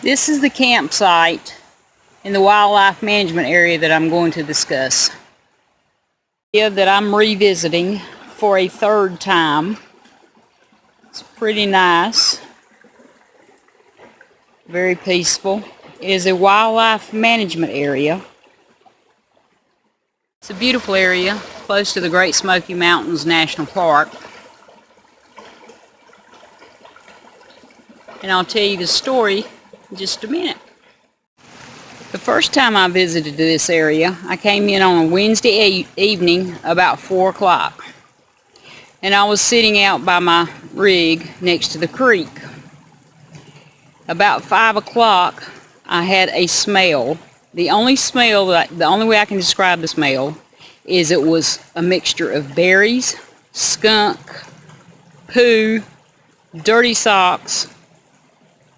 This is the campsite in the wildlife management area that I'm going to discuss. That I'm revisiting for a third time. It's pretty nice, very peaceful. It is a wildlife management area. It's a beautiful area close to the Great Smoky Mountains National Park. And I'll tell you the story in just a minute. The first time I visited this area, I came in on a Wednesday evening about 4 o'clock. And I was sitting out by my rig next to the creek. About 5 o'clock, I had a smell. The only way I can describe the smell is it was a mixture of berries, skunk, poo, dirty socks.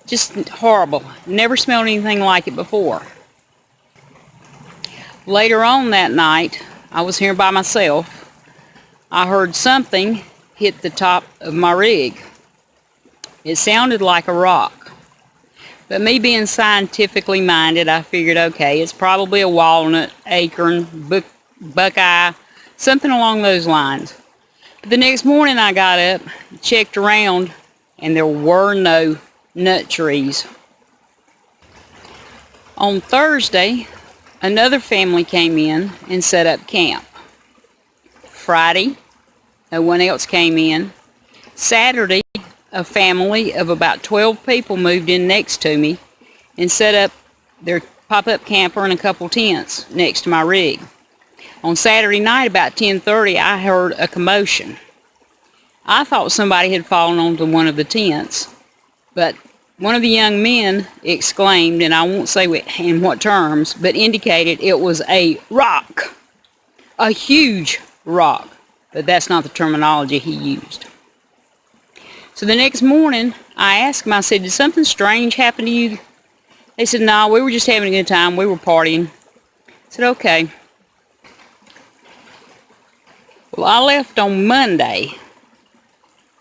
Just horrible. Never smelled anything like it before. Later on that night, I was here by myself. I heard something hit the top of my rig. It sounded like a rock. But me being scientifically minded, I figured, okay, it's probably a walnut, acorn, buckeye, something along those lines. But the next morning I got up, checked around, and there were no nut trees. On Thursday, another family came in and set up camp. Friday, no one else came in. Saturday, a family of about 12 people moved in next to me and set up their pop-up camper and a couple tents next to my rig. On Saturday night, about 10:30, I heard a commotion. I thought somebody had fallen onto one of the tents, but one of the young men exclaimed, and I won't say in what terms, but indicated it was a rock. A huge rock. But that's not the terminology he used. So the next morning, I asked him, I said, did something strange happen to you? They said, no, we were just having a good time. We were partying. I said, okay. Well, I left on Monday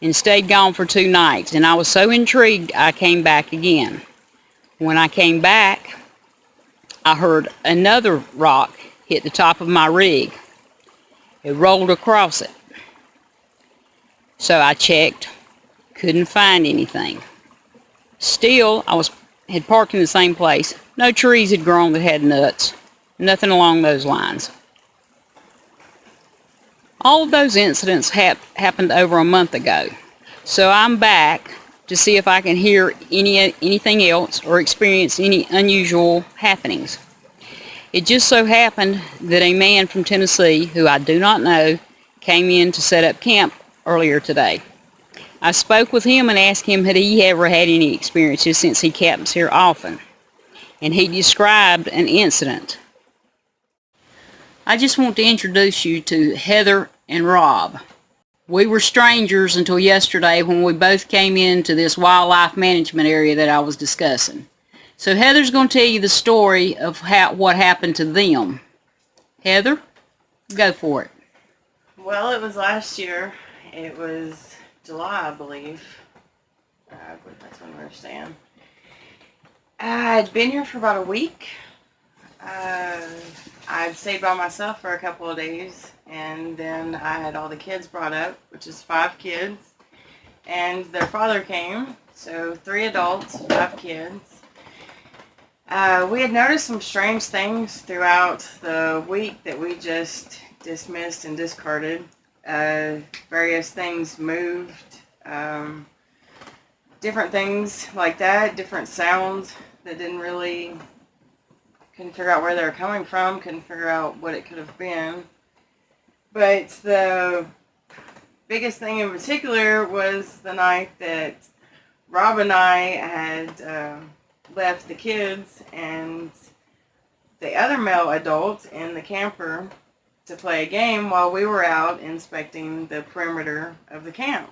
and stayed gone for 2 nights. And I was so intrigued, I came back again. When I came back, I heard another rock hit the top of my rig. It rolled across it. So I checked, couldn't find anything. Still, had parked in the same place. No trees had grown that had nuts. Nothing along those lines. All of those incidents happened over a month ago. So I'm back to see if I can hear anything else or experience any unusual happenings. It just so happened that a man from Tennessee, who I do not know, came in to set up camp earlier today. I spoke with him and asked him had he ever had any experiences since he camps here often. And he described an incident. I just want to introduce you to Heather and Rob. We were strangers until yesterday when we both came into this wildlife management area that I was discussing. So Heather's going to tell you the story of what happened to them. Heather, go for it. Well, it was last year. It was July, I believe. I believe that's when we were staying. I'd been here for about a week. I'd stayed by myself for a couple of days, and then I had all the kids brought up, which is 5 kids, and their father came, so 3 adults, 5 kids. We had noticed some strange things throughout the week that we just dismissed and discarded. Various things moved, different things like that, different sounds that couldn't figure out where they were coming from, couldn't figure out what it could have been. But the biggest thing in particular was the night that Rob and I had left the kids and the other male adult in the camper to play a game while we were out inspecting the perimeter of the camp.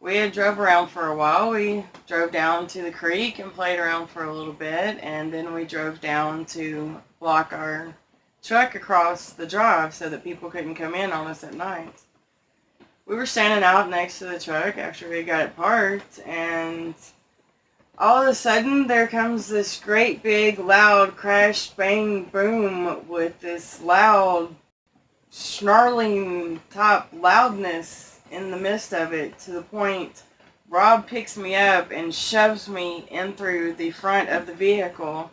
We had drove around for a while. We drove down to the creek and played around for a little bit, and then we drove down to block our truck across the drive so that people couldn't come in on us at night. We were standing out next to the truck after we got it parked, and all of a sudden there comes this great big loud crash, bang, boom with this loud snarling top loudness in the midst of it, to the point Rob picks me up and shoves me in through the front of the vehicle,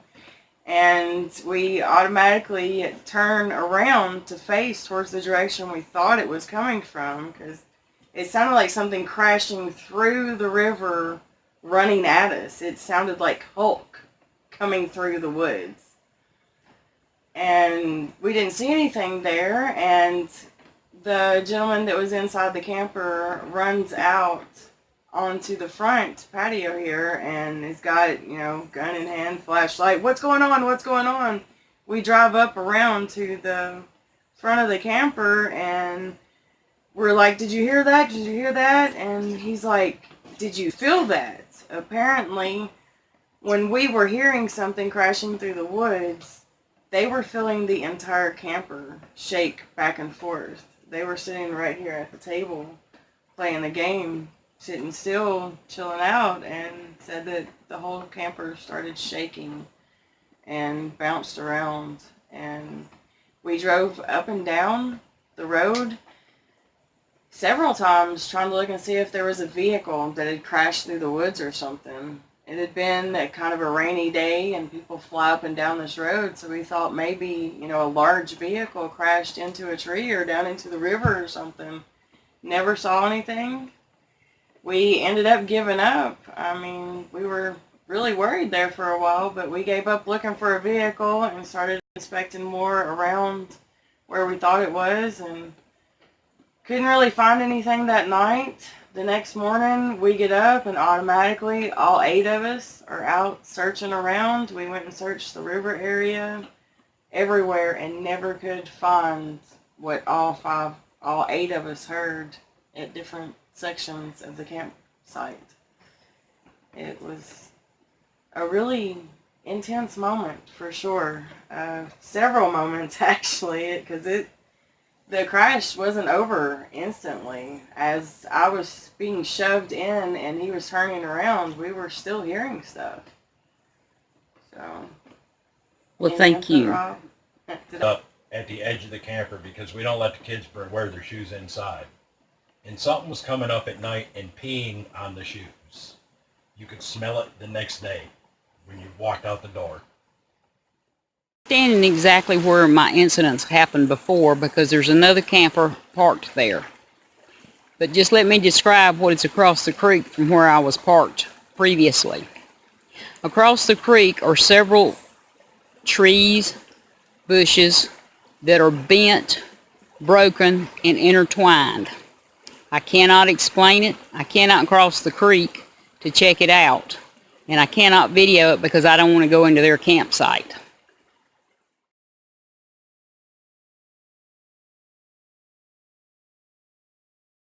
and we automatically turn around to face towards the direction we thought it was coming from, because it sounded like something crashing through the river running at us. It sounded like Hulk coming through the woods. And we didn't see anything there, and the gentleman that was inside the camper runs out onto the front patio here, and he's got, you know, gun in hand, flashlight. What's going on? What's going on? We drive up around to the front of the camper, and we're like, did you hear that? Did you hear that? And he's like, did you feel that? Apparently, when we were hearing something crashing through the woods, they were feeling the entire camper shake back and forth. They were sitting right here at the table playing the game, sitting still, chilling out, and said that the whole camper started shaking and bounced around. And we drove up and down the road several times trying to look and see if there was a vehicle that had crashed through the woods or something. It had been a kind of a rainy day, and people fly up and down this road, so we thought maybe, you know, a large vehicle crashed into a tree or down into the river or something. Never saw anything. We ended up giving up. I mean, we were really worried there for a while, but we gave up looking for a vehicle and started inspecting more around where we thought it was, and couldn't really find anything that night. The next morning, we get up, and automatically all 8 of us are out searching around. We went and searched the river area, everywhere, and never could find what all 8 of us heard at different sections of the campsite. It was a really intense moment, for sure. Several moments, actually, because the crash wasn't over instantly. As I was being shoved in and he was turning around, we were still hearing stuff. So, Well, thank you. Up at the edge of the camper because we don't let the kids wear their shoes inside. And something was coming up at night and peeing on the shoes. You could smell it the next day when you walked out the door. Standing exactly where my incidents happened before, because there's another camper parked there. But just let me describe what is across the creek from where I was parked previously. Across the creek are several trees, bushes that are bent, broken, and intertwined. I cannot explain it. I cannot cross the creek to check it out. And I cannot video it because I don't want to go into their campsite.